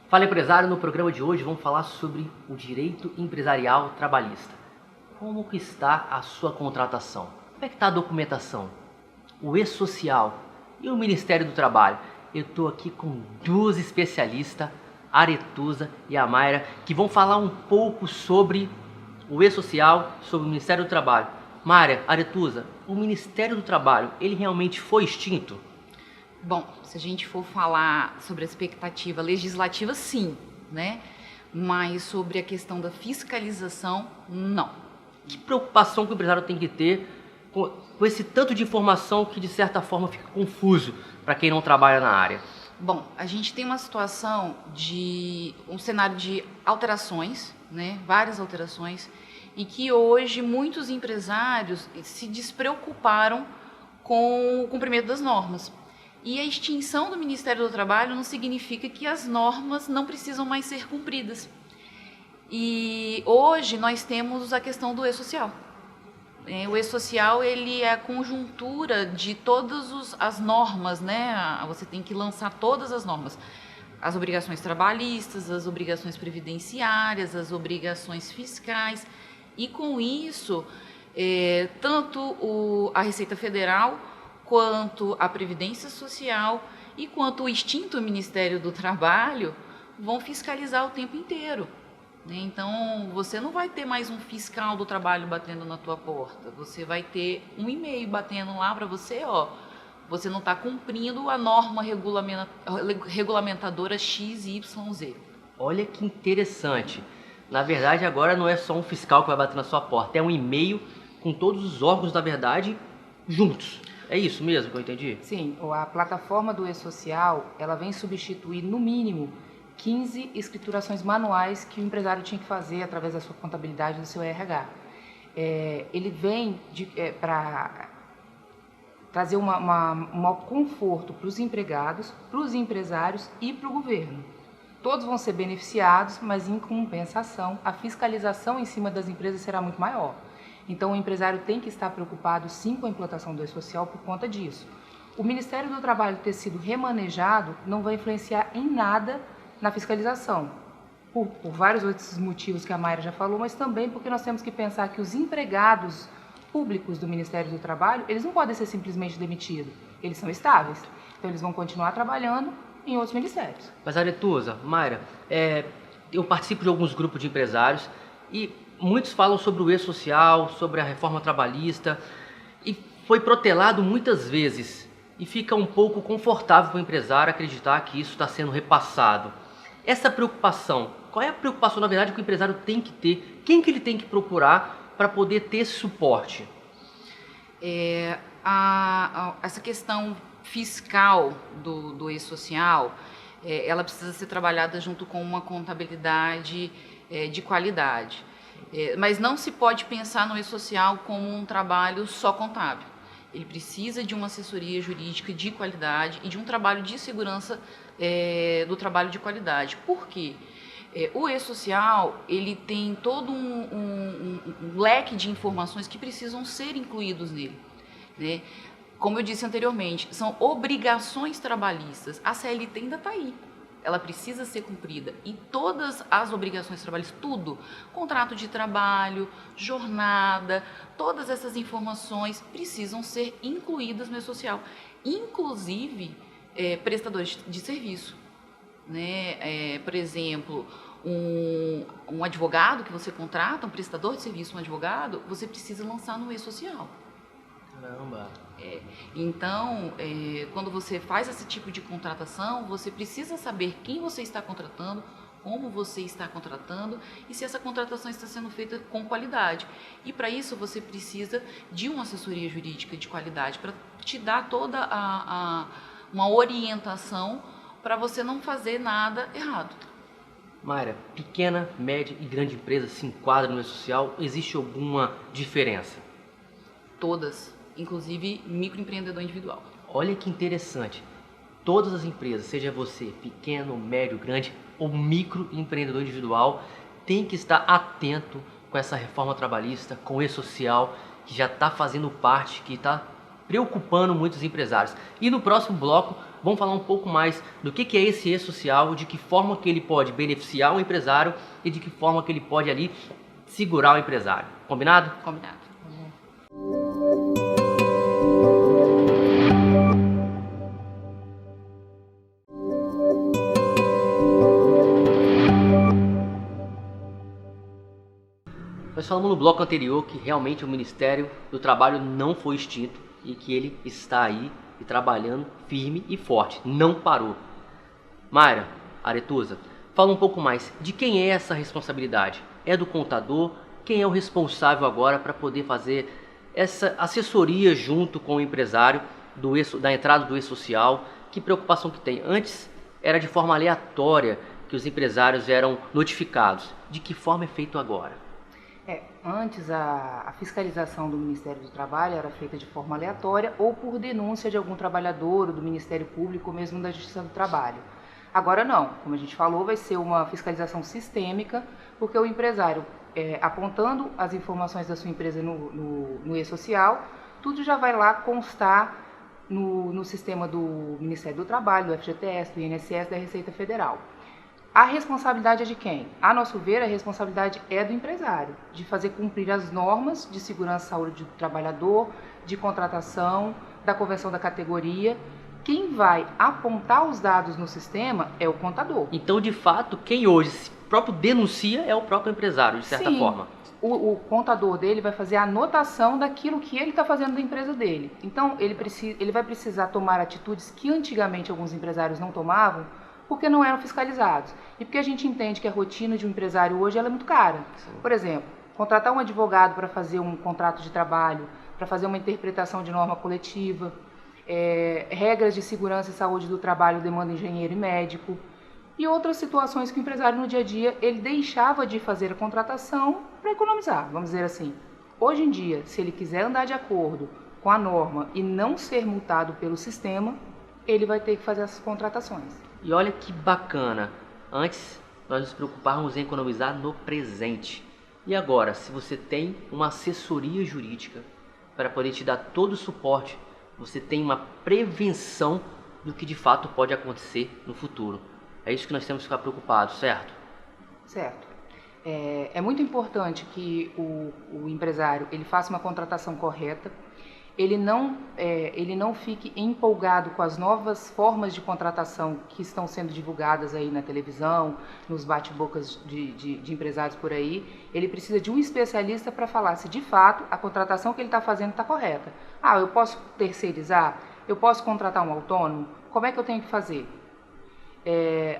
Fala empresário, no programa de hoje vamos falar sobre o direito empresarial trabalhista. Como que está a sua contratação? Como é que está a documentação? O E-Social e o Ministério do Trabalho? Eu estou aqui com duas especialistas, a Aretusa e a Mayra, que vão falar um pouco sobre o E-Social, sobre o Ministério do Trabalho. Mayra, Aretusa, o Ministério do Trabalho, ele realmente foi extinto? Bom, se a gente for falar sobre a expectativa legislativa, sim, né? Mas sobre a questão da fiscalização, não. Que preocupação que o empresário tem que ter com esse tanto de informação que de certa forma fica confuso para quem não trabalha na área? Bom, a gente tem uma situação de um cenário de alterações, né? Várias alterações, e que hoje muitos empresários se despreocuparam com o cumprimento das normas. E a extinção do Ministério do Trabalho não significa que as normas não precisam mais ser cumpridas. E hoje nós temos a questão do E-Social. O E-Social, ele é a conjuntura de todas as normas, né? Você tem que lançar todas as normas. As obrigações trabalhistas, as obrigações previdenciárias, as obrigações fiscais. E com isso, tanto a Receita Federal quanto a Previdência Social e quanto o extinto Ministério do Trabalho vão fiscalizar o tempo inteiro. Então, você não vai ter mais um fiscal do trabalho batendo na tua porta. Você vai ter um e-mail batendo lá para você, você não está cumprindo a norma regulamentadora XYZ. Olha que interessante. Na verdade, agora não é só um fiscal que vai bater na sua porta, é um e-mail com todos os órgãos da verdade juntos. É isso mesmo que eu entendi? Sim, a plataforma do E-Social, ela vem substituir, no mínimo, 15 escriturações manuais que o empresário tinha que fazer através da sua contabilidade do seu RH. Ele vem para trazer um maior conforto para os empregados, para os empresários e para o governo. Todos vão ser beneficiados, mas em compensação, a fiscalização em cima das empresas será muito maior. Então, o empresário tem que estar preocupado, sim, com a implantação do E-Social por conta disso. O Ministério do Trabalho ter sido remanejado não vai influenciar em nada na fiscalização, por vários outros motivos que a Mayra já falou, mas também porque nós temos que pensar que os empregados públicos do Ministério do Trabalho, eles não podem ser simplesmente demitidos, eles são estáveis. Então, eles vão continuar trabalhando em outros ministérios. Mas, Aretusa, Mayra, eu participo de alguns grupos de empresários e muitos falam sobre o E-Social, sobre a reforma trabalhista, e foi protelado muitas vezes, e fica um pouco confortável para o empresário acreditar que isso está sendo repassado. Essa preocupação, qual é a preocupação, na verdade, que o empresário tem que ter? Quem que ele tem que procurar para poder ter esse suporte? Essa questão fiscal do E-Social, ela precisa ser trabalhada junto com uma contabilidade de qualidade. Mas não se pode pensar no E-Social como um trabalho só contábil. Ele precisa de uma assessoria jurídica de qualidade e de um trabalho de segurança do trabalho de qualidade. Por quê? O E-Social, ele tem todo um leque de informações que precisam ser incluídos nele, né? Como eu disse anteriormente, são obrigações trabalhistas. A CLT ainda está aí. Ela precisa ser cumprida. E todas as obrigações trabalhistas, tudo, contrato de trabalho, jornada, todas essas informações precisam ser incluídas no E-Social. Inclusive, prestadores de serviço. Né? Por exemplo, um advogado que você contrata, um prestador de serviço, um advogado, você precisa lançar no E-Social. Caramba! Então, quando você faz esse tipo de contratação, você precisa saber quem você está contratando, como você está contratando e se essa contratação está sendo feita com qualidade. E para isso você precisa de uma assessoria jurídica de qualidade para te dar toda uma orientação para você não fazer nada errado. Mayra, pequena, média e grande empresa se enquadra no E-Social? Existe alguma diferença? Todas. Inclusive microempreendedor individual. Olha que interessante. Todas as empresas, seja você pequeno, médio, grande ou microempreendedor individual, tem que estar atento com essa reforma trabalhista, com o E-Social, que já está fazendo parte, que está preocupando muitos empresários. E no próximo bloco vamos falar um pouco mais do que é esse E-Social, de que forma que ele pode beneficiar o empresário e de que forma que ele pode ali segurar o empresário. Combinado? Combinado. Nós falamos no bloco anterior que realmente o Ministério do Trabalho não foi extinto e que ele está aí e trabalhando firme e forte, não parou. Mayra, Aretusa, fala um pouco mais de quem é essa responsabilidade. É do contador? Quem é o responsável agora para poder fazer essa assessoria junto com o empresário da entrada do E-Social? Que preocupação que tem? Antes era de forma aleatória que os empresários eram notificados. De que forma é feito agora? Antes a fiscalização do Ministério do Trabalho era feita de forma aleatória ou por denúncia de algum trabalhador, ou do Ministério Público, ou mesmo da Justiça do Trabalho. Agora não, como a gente falou, vai ser uma fiscalização sistêmica, porque o empresário, apontando as informações da sua empresa no E-Social, tudo já vai lá constar no sistema do Ministério do Trabalho, do FGTS, do INSS, da Receita Federal. A responsabilidade é de quem? A nosso ver, a responsabilidade é do empresário, de fazer cumprir as normas de segurança e saúde do trabalhador, de contratação, da convenção da categoria. Quem vai apontar os dados no sistema é o contador. Então, de fato, quem hoje se próprio denuncia é o próprio empresário, de certa forma. O contador dele vai fazer a anotação daquilo que ele está fazendo da empresa dele. Então, ele vai precisar tomar atitudes que antigamente alguns empresários não tomavam, porque não eram fiscalizados. E porque a gente entende que a rotina de um empresário hoje ela é muito cara. Sim. Por exemplo, contratar um advogado para fazer um contrato de trabalho, para fazer uma interpretação de norma coletiva, regras de segurança e saúde do trabalho demandam engenheiro e médico, e outras situações que o empresário no dia a dia ele deixava de fazer a contratação para economizar, vamos dizer assim. Hoje em dia, se ele quiser andar de acordo com a norma e não ser multado pelo sistema, ele vai ter que fazer essas contratações. E olha que bacana, antes nós nos preocupávamos em economizar no presente. E agora, se você tem uma assessoria jurídica para poder te dar todo o suporte, você tem uma prevenção do que de fato pode acontecer no futuro. É isso que nós temos que ficar preocupados, certo? Certo. É muito importante que o empresário ele faça uma contratação correta, ele não fique empolgado com as novas formas de contratação que estão sendo divulgadas aí na televisão, nos bate-bocas de empresários por aí. Ele precisa de um especialista para falar se de fato a contratação que ele está fazendo está correta. Eu posso terceirizar? Eu posso contratar um autônomo? Como é que eu tenho que fazer?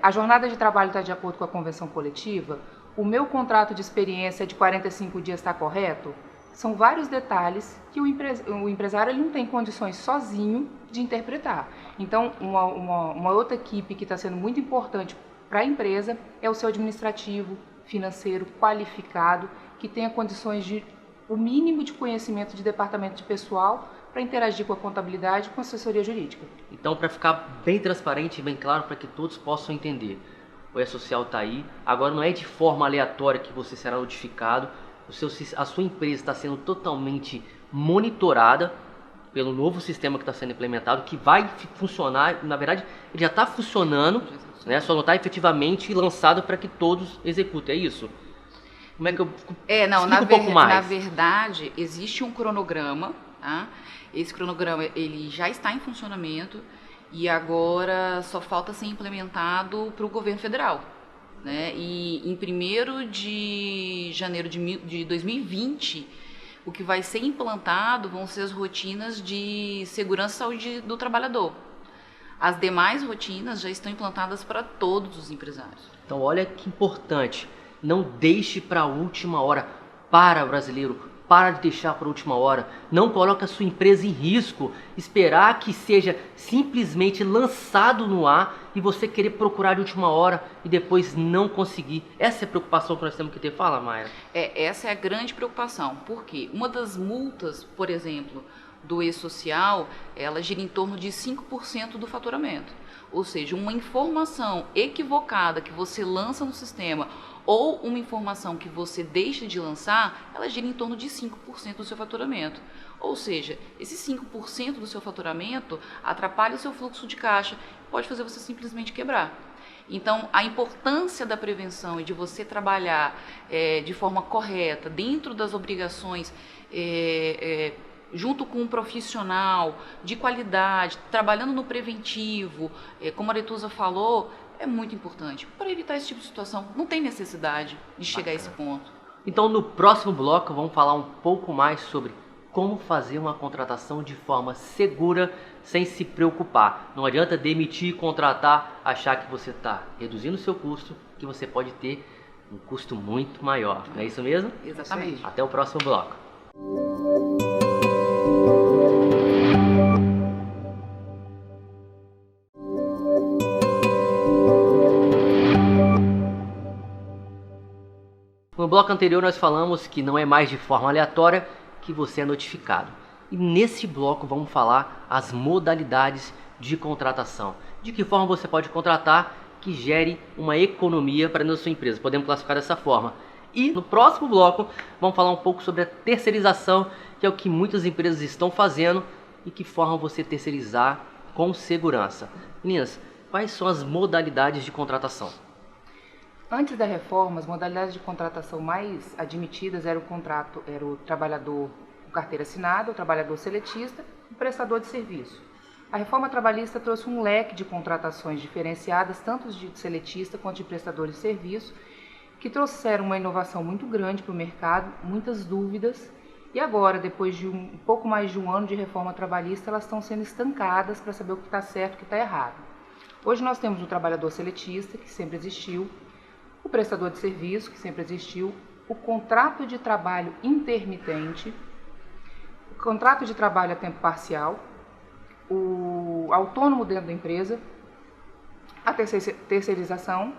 A jornada de trabalho está de acordo com a convenção coletiva? O meu contrato de experiência de 45 dias está correto? São vários detalhes que o empresário ele não tem condições sozinho de interpretar. Então, uma outra equipe que está sendo muito importante para a empresa é o seu administrativo, financeiro, qualificado, que tenha condições de o mínimo de conhecimento de departamento de pessoal para interagir com a contabilidade e com a assessoria jurídica. Então, para ficar bem transparente e bem claro para que todos possam entender, o E-Social está aí, agora não é de forma aleatória que você será notificado, a sua empresa está sendo totalmente monitorada pelo novo sistema que está sendo implementado, que vai funcionar, na verdade, ele já está funcionando, né? Só não está efetivamente lançado para que todos executem, é isso? Como é que eu explico um pouco mais? Na verdade, existe um cronograma, tá? Esse cronograma ele já está em funcionamento e agora só falta ser implementado para o governo federal. Né? E em 1º de janeiro de 2020, o que vai ser implantado vão ser as rotinas de segurança e saúde do trabalhador. As demais rotinas já estão implantadas para todos os empresários. Então olha que importante, não deixe para a última hora. Para, brasileiro, para de deixar para a última hora. Não coloque a sua empresa em risco, esperar que seja simplesmente lançado no ar e você querer procurar de última hora e depois não conseguir. Essa é a preocupação que nós temos que ter. Fala, Mayra. Essa é a grande preocupação, porque uma das multas, por exemplo, do E-Social, ela gira em torno de 5% do faturamento. Ou seja, uma informação equivocada que você lança no sistema ou uma informação que você deixa de lançar, ela gira em torno de 5% do seu faturamento. Ou seja, esse 5% do seu faturamento atrapalha o seu fluxo de caixa, pode fazer você simplesmente quebrar. Então, a importância da prevenção e de você trabalhar de forma correta, dentro das obrigações, junto com um profissional de qualidade, trabalhando no preventivo, como a Aretusa falou, é muito importante. Para evitar esse tipo de situação, não tem necessidade de chegar a esse ponto. Então, no próximo bloco, vamos falar um pouco mais sobre como fazer uma contratação de forma segura, sem se preocupar. Não adianta demitir, contratar, achar que você está reduzindo o seu custo, que você pode ter um custo muito maior. Não é isso mesmo? Exatamente. Até o próximo bloco. No bloco anterior nós falamos que não é mais de forma aleatória que você é notificado. E nesse bloco vamos falar as modalidades de contratação. De que forma você pode contratar que gere uma economia para a sua empresa. Podemos classificar dessa forma. E no próximo bloco vamos falar um pouco sobre a terceirização, que é o que muitas empresas estão fazendo e que forma você terceirizar com segurança. Meninas, quais são as modalidades de contratação? Antes da reforma, as modalidades de contratação mais admitidas era o trabalhador com carteira assinada, o trabalhador seletista e o prestador de serviço. A reforma trabalhista trouxe um leque de contratações diferenciadas, tanto de seletista quanto de prestador de serviço, que trouxeram uma inovação muito grande para o mercado, muitas dúvidas, e agora, depois de um pouco mais de um ano de reforma trabalhista, elas estão sendo estancadas para saber o que está certo e o que está errado. Hoje nós temos o trabalhador seletista, que sempre existiu, o prestador de serviço, que sempre existiu, o contrato de trabalho intermitente, o contrato de trabalho a tempo parcial, o autônomo dentro da empresa, a terceirização,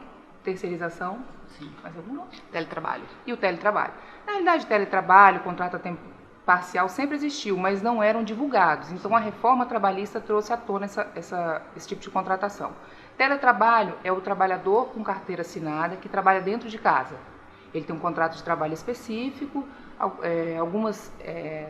Sim. mais alguma? Teletrabalho. E o teletrabalho. Na realidade, teletrabalho, contrato a tempo parcial sempre existiu, mas não eram divulgados. Então, a reforma trabalhista trouxe à tona esse tipo de contratação. Teletrabalho é o trabalhador com carteira assinada que trabalha dentro de casa. Ele tem um contrato de trabalho específico, algumas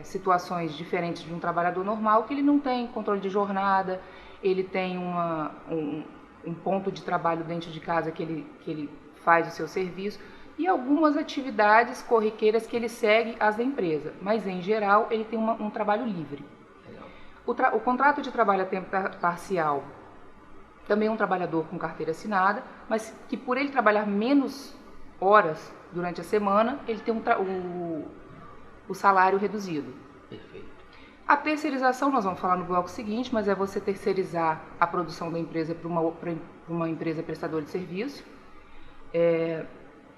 situações diferentes de um trabalhador normal, que ele não tem controle de jornada, ele tem um ponto de trabalho dentro de casa que ele faz o seu serviço e algumas atividades corriqueiras que ele segue as da empresa, mas em geral ele tem um trabalho livre. O contrato de trabalho a tempo parcial também é um trabalhador com carteira assinada, mas que por ele trabalhar menos horas durante a semana, ele tem o salário reduzido. Perfeito. A terceirização, nós vamos falar no bloco seguinte, mas é você terceirizar a produção da empresa para uma empresa prestadora de serviço.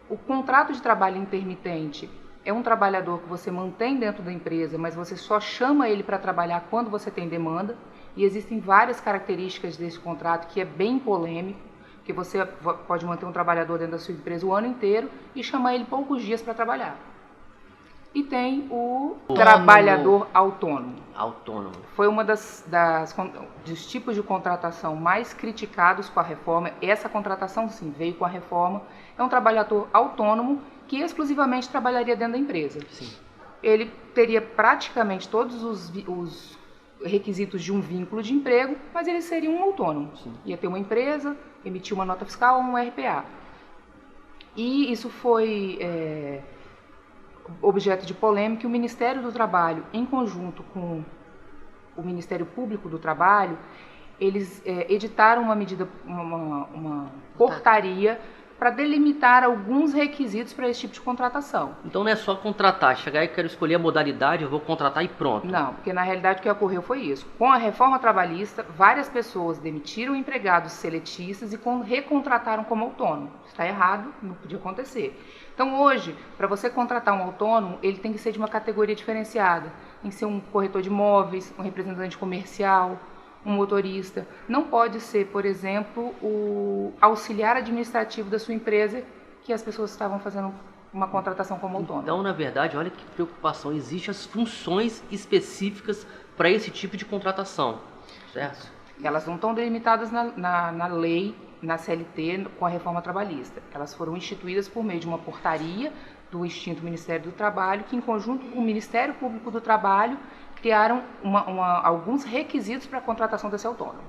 O contrato de trabalho intermitente é um trabalhador que você mantém dentro da empresa, mas você só chama ele para trabalhar quando você tem demanda. E existem várias características desse contrato que é bem polêmico, que você pode manter um trabalhador dentro da sua empresa o ano inteiro e chamar ele poucos dias para trabalhar. E tem o trabalhador autônomo. Autônomo. Foi uma dos tipos de contratação mais criticados com a reforma. Essa contratação, sim, veio com a reforma. É um trabalhador autônomo que exclusivamente trabalharia dentro da empresa. Sim. Ele teria praticamente todos os requisitos de um vínculo de emprego, mas ele seria um autônomo. Sim. Ia ter uma empresa, emitir uma nota fiscal ou um RPA. E isso foi objeto de polêmica. O Ministério do Trabalho, em conjunto com o Ministério Público do Trabalho, eles editaram uma portaria para delimitar alguns requisitos para esse tipo de contratação. Então não é só contratar, chegar e quero escolher a modalidade, eu vou contratar e pronto. Não, porque na realidade o que ocorreu foi isso. Com a reforma trabalhista, várias pessoas demitiram empregados seletistas e recontrataram como autônomo. Está errado, não podia acontecer. Então hoje, para você contratar um autônomo, ele tem que ser de uma categoria diferenciada. Tem que ser um corretor de imóveis, um representante comercial, um motorista. Não pode ser, por exemplo, o auxiliar administrativo da sua empresa, que as pessoas estavam fazendo uma contratação como autônomo. Então, na verdade, olha que preocupação. Existem as funções específicas para esse tipo de contratação, certo? Elas não estão delimitadas na lei, na CLT, com a reforma trabalhista. Elas foram instituídas por meio de uma portaria do extinto Ministério do Trabalho, que em conjunto com o Ministério Público do Trabalho criaram alguns requisitos para a contratação desse autônomo.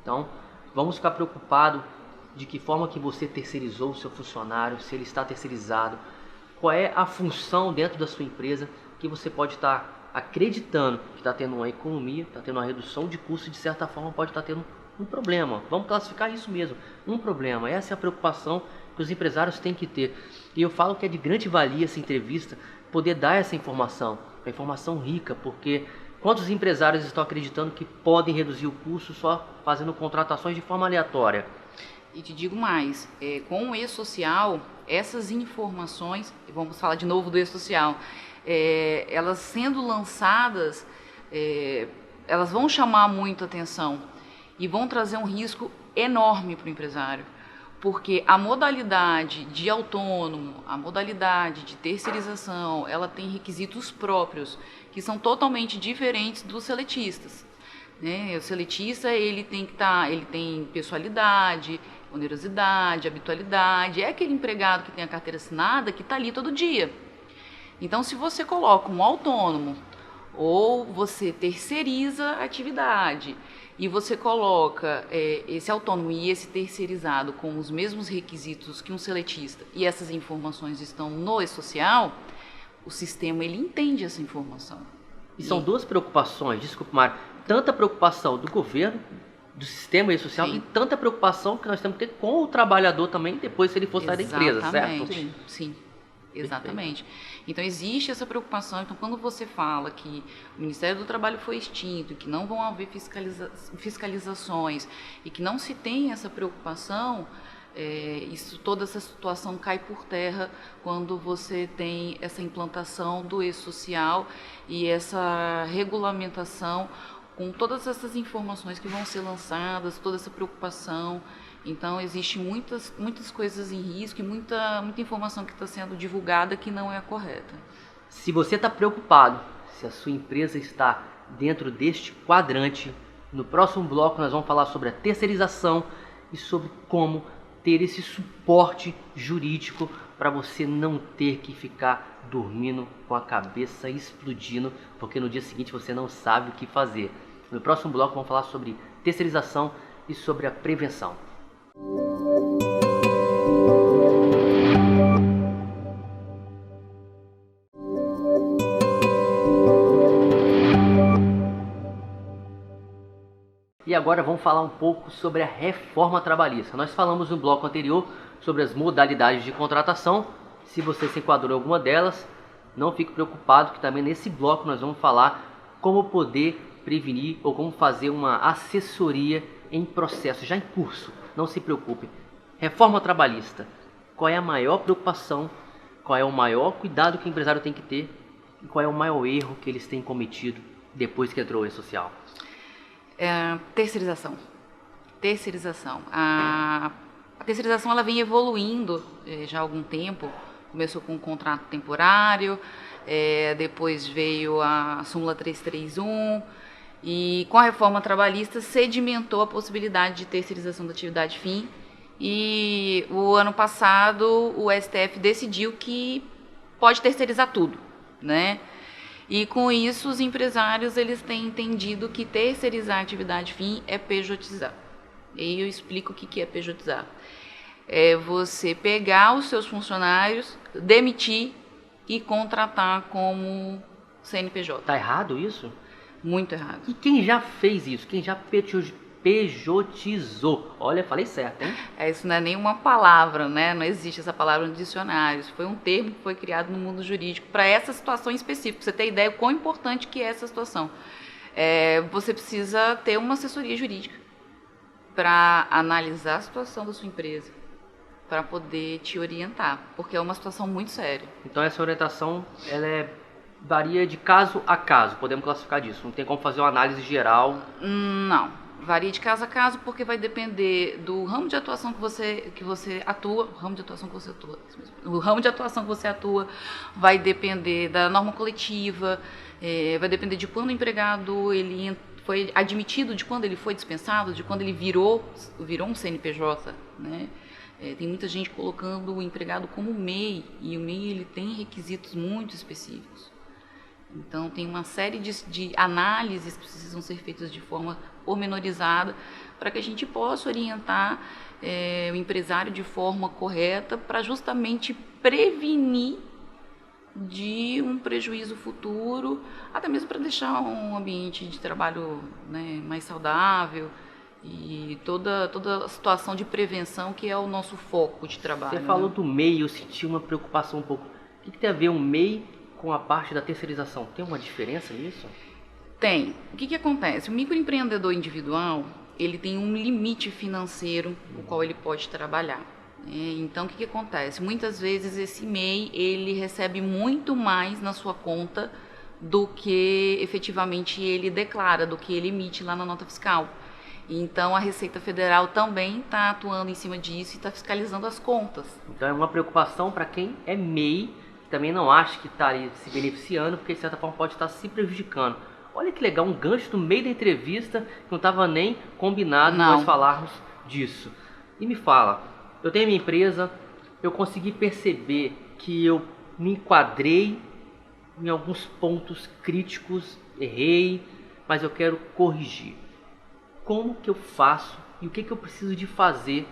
Então, vamos ficar preocupados de que forma que você terceirizou o seu funcionário, se ele está terceirizado, qual é a função dentro da sua empresa que você pode estar acreditando que está tendo uma economia, está tendo uma redução de custo, de certa forma pode estar tendo um problema. Vamos classificar isso mesmo, um problema. Essa é a preocupação que os empresários têm que ter. E eu falo que é de grande valia essa entrevista, poder dar essa informação, uma informação rica, porque quantos empresários estão acreditando que podem reduzir o custo só fazendo contratações de forma aleatória? E te digo mais, com o e-social, essas informações, vamos falar de novo do e-social, elas sendo lançadas, elas vão chamar muito atenção e vão trazer um risco enorme para o empresário, porque a modalidade de autônomo, a modalidade de terceirização, ela tem requisitos próprios, que são totalmente diferentes dos seletistas. O seletista, ele tem pessoalidade, onerosidade, habitualidade, é aquele empregado que tem a carteira assinada que está ali todo dia. Então, se você coloca um autônomo ou você terceiriza a atividade e você coloca esse autônomo e esse terceirizado com os mesmos requisitos que um seletista e essas informações estão no e-social, o sistema ele entende essa informação. E são duas preocupações, desculpa, Mário, tanta preocupação do governo, do sistema e-social, e tanta preocupação que nós temos que ter com o trabalhador também, depois se ele for sair da empresa, certo? Sim, exatamente. Então existe essa preocupação. Então quando você fala que o Ministério do Trabalho foi extinto, que não vão haver fiscalizações e que não se tem essa preocupação, toda essa situação cai por terra quando você tem essa implantação do e-social e essa regulamentação com todas essas informações que vão ser lançadas, toda essa preocupação. Então, existe muitas coisas em risco e muita informação que está sendo divulgada que não é a correta. Se você está preocupado, se a sua empresa está dentro deste quadrante, no próximo bloco nós vamos falar sobre a terceirização e sobre como ter esse suporte jurídico para você não ter que ficar dormindo com a cabeça explodindo, porque no dia seguinte você não sabe o que fazer. No próximo bloco vamos falar sobre terceirização e sobre a prevenção. E agora vamos falar um pouco sobre a reforma trabalhista. Nós falamos no bloco anterior sobre as modalidades de contratação. Se você se enquadrou em alguma delas, não fique preocupado que também nesse bloco nós vamos falar como poder prevenir ou como fazer uma assessoria em processo, já em curso. Não se preocupe. Reforma trabalhista. Qual é a maior preocupação? Qual é o maior cuidado que o empresário tem que ter? E qual é o maior erro que eles têm cometido depois que entrou o e-social? Terceirização. A terceirização ela vem evoluindo já há algum tempo. Começou com um contrato temporário, depois veio a súmula 331 e com a reforma trabalhista sedimentou a possibilidade de terceirização da atividade fim. E o ano passado o STF decidiu que pode terceirizar tudo, né? E com isso os empresários eles têm entendido que terceirizar a atividade fim é pejotizar. E aí eu explico o que é pejotizar. É você pegar os seus funcionários, demitir e contratar como CNPJ. Tá errado isso? Muito errado. E quem já fez isso? Quem já pejotizou? Olha, falei certo, hein? Isso não é nenhuma palavra, né? Não existe essa palavra no dicionário. Isso foi um termo que foi criado no mundo jurídico para essa situação específica. Pra você ter ideia do quão importante que é essa situação. Você precisa ter uma assessoria jurídica para analisar a situação da sua empresa, para poder te orientar, porque é uma situação muito séria. Então essa orientação ela varia de caso a caso, podemos classificar disso. Não tem como fazer uma análise geral? Não. Varia de caso a caso porque vai depender do ramo de atuação que você atua, o ramo de atuação que você atua vai depender da norma coletiva, vai depender de quando o empregado ele foi admitido, de quando ele foi dispensado, de quando ele virou um CNPJ, né? Tem muita gente colocando o empregado como MEI, e o MEI ele tem requisitos muito específicos. Então, tem uma série de análises que precisam ser feitas de forma pormenorizada para que a gente possa orientar o empresário de forma correta para justamente prevenir de um prejuízo futuro, até mesmo para deixar um ambiente de trabalho, né, mais saudável e toda a situação de prevenção que é o nosso foco de trabalho. Você falou do MEI, eu senti uma preocupação um pouco. O que tem a ver o MEI com a parte da terceirização? Tem uma diferença nisso? Tem. O que acontece? O microempreendedor individual, ele tem um limite financeiro o qual ele pode trabalhar. Então, o que acontece? Muitas vezes esse MEI, ele recebe muito mais na sua conta do que efetivamente ele declara, do que ele emite lá na nota fiscal. Então, a Receita Federal também está atuando em cima disso e está fiscalizando as contas. Então, é uma preocupação para quem é MEI, que também não acha que está se beneficiando, porque de certa forma pode estar se prejudicando. Olha que legal, um gancho no meio da entrevista, que não estava nem combinado nós falarmos disso. E me fala, eu tenho minha empresa, eu consegui perceber que eu me enquadrei em alguns pontos críticos, errei, mas eu quero corrigir. Como que eu faço e o que eu preciso de fazer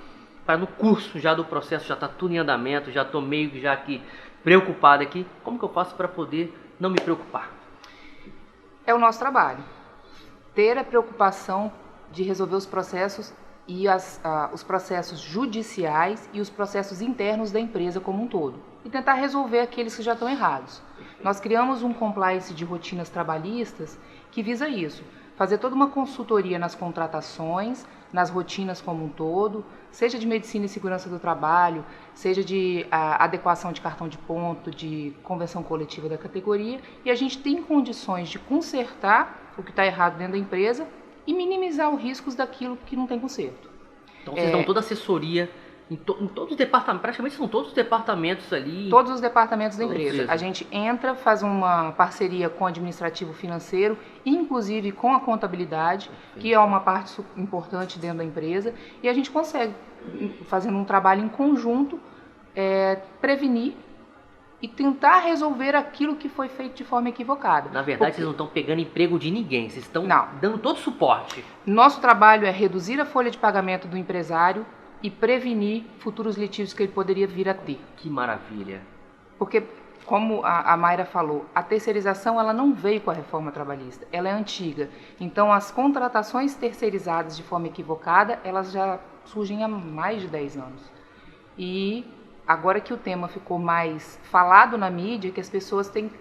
para no curso já do processo, já está tudo em andamento, já estou meio que já aqui preocupado aqui, como que eu faço para poder não me preocupar? É o nosso trabalho. Ter a preocupação de resolver os processos e os processos judiciais e os processos internos da empresa como um todo. E tentar resolver aqueles que já estão errados. Nós criamos um compliance de rotinas trabalhistas que visa isso. Fazer toda uma consultoria nas contratações, nas rotinas como um todo, seja de medicina e segurança do trabalho, seja de adequação de cartão de ponto, de convenção coletiva da categoria, e a gente tem condições de consertar o que está errado dentro da empresa e minimizar os riscos daquilo que não tem conserto. Então vocês dão toda a assessoria em todos os departamentos, praticamente são todos os departamentos ali. Todos os departamentos da empresa. A gente entra, faz uma parceria com o administrativo financeiro, inclusive com a contabilidade, que é uma parte importante dentro da empresa, e a gente consegue, fazendo um trabalho em conjunto, prevenir e tentar resolver aquilo que foi feito de forma equivocada. Na verdade, vocês não estão pegando emprego de ninguém, vocês estão dando todo suporte. Nosso trabalho é reduzir a folha de pagamento do empresário e prevenir futuros litígios que ele poderia vir a ter. Que maravilha! Porque, como a Mayra falou, a terceirização ela não veio com a reforma trabalhista, ela é antiga. Então, as contratações terceirizadas de forma equivocada, elas já surgem há mais de 10 anos. E agora que o tema ficou mais falado na mídia, que as pessoas têm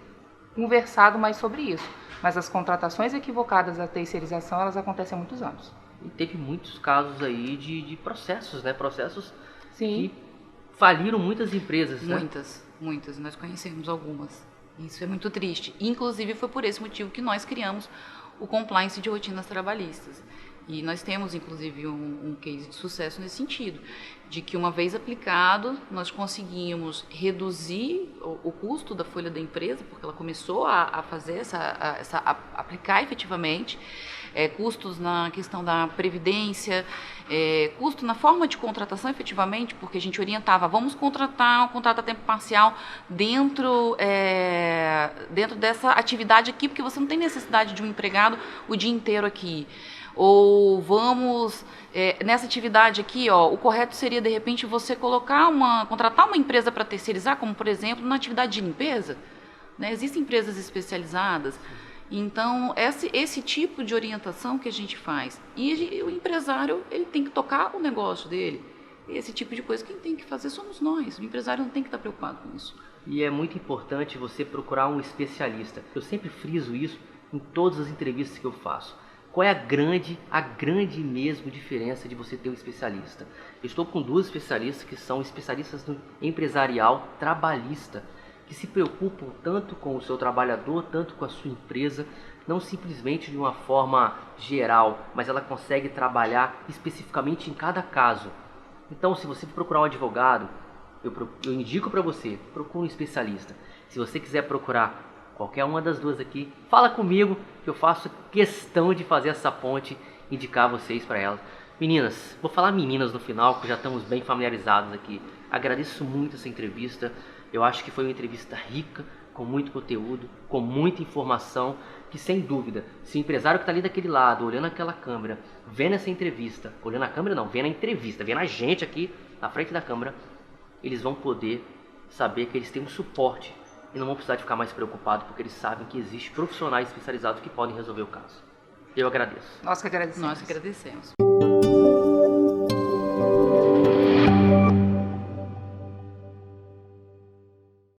conversado mais sobre isso. Mas as contratações equivocadas da terceirização, elas acontecem há muitos anos. E teve muitos casos aí de processos, né? Processos Sim. que faliram muitas empresas, né? Muitas. Nós conhecemos algumas. Isso é muito triste. Inclusive, foi por esse motivo que nós criamos o compliance de rotinas trabalhistas. E nós temos, inclusive, um case de sucesso nesse sentido, de que uma vez aplicado, nós conseguimos reduzir o custo da folha da empresa, porque ela começou a fazer aplicar efetivamente, custos na questão da previdência, custo na forma de contratação efetivamente, porque a gente orientava, vamos contratar um contrato a tempo parcial dentro dessa atividade aqui, porque você não tem necessidade de um empregado o dia inteiro aqui. Ou vamos, nessa atividade aqui, o correto seria, de repente, você contratar uma empresa para terceirizar, como, por exemplo, na atividade de limpeza. Né? Existem empresas especializadas. Então, esse tipo de orientação que a gente faz. E o empresário, ele tem que tocar o negócio dele. Esse tipo de coisa, quem tem que fazer somos nós. O empresário não tem que estar preocupado com isso. E é muito importante você procurar um especialista. Eu sempre friso isso em todas as entrevistas que eu faço. Qual é a grande mesmo diferença de você ter um especialista? Eu estou com duas especialistas que são especialistas no empresarial trabalhista, que se preocupam tanto com o seu trabalhador, tanto com a sua empresa, não simplesmente de uma forma geral, mas ela consegue trabalhar especificamente em cada caso. Então, se você procurar um advogado, eu indico para você, procure um especialista. Se você quiser procurar qualquer uma das duas aqui, fala comigo que eu faço questão de fazer essa ponte, indicar vocês para elas. Meninas, vou falar meninas no final, porque já estamos bem familiarizados aqui. Agradeço muito essa entrevista. Eu acho que foi uma entrevista rica, com muito conteúdo, com muita informação, que sem dúvida, se o empresário que está ali daquele lado, olhando aquela câmera, vendo essa entrevista, olhando a câmera não, vendo a entrevista, vendo a gente aqui na frente da câmera, eles vão poder saber que eles têm um suporte e não vão precisar de ficar mais preocupados, porque eles sabem que existem profissionais especializados que podem resolver o caso. Eu agradeço. Nós que agradecemos. Nós agradecemos.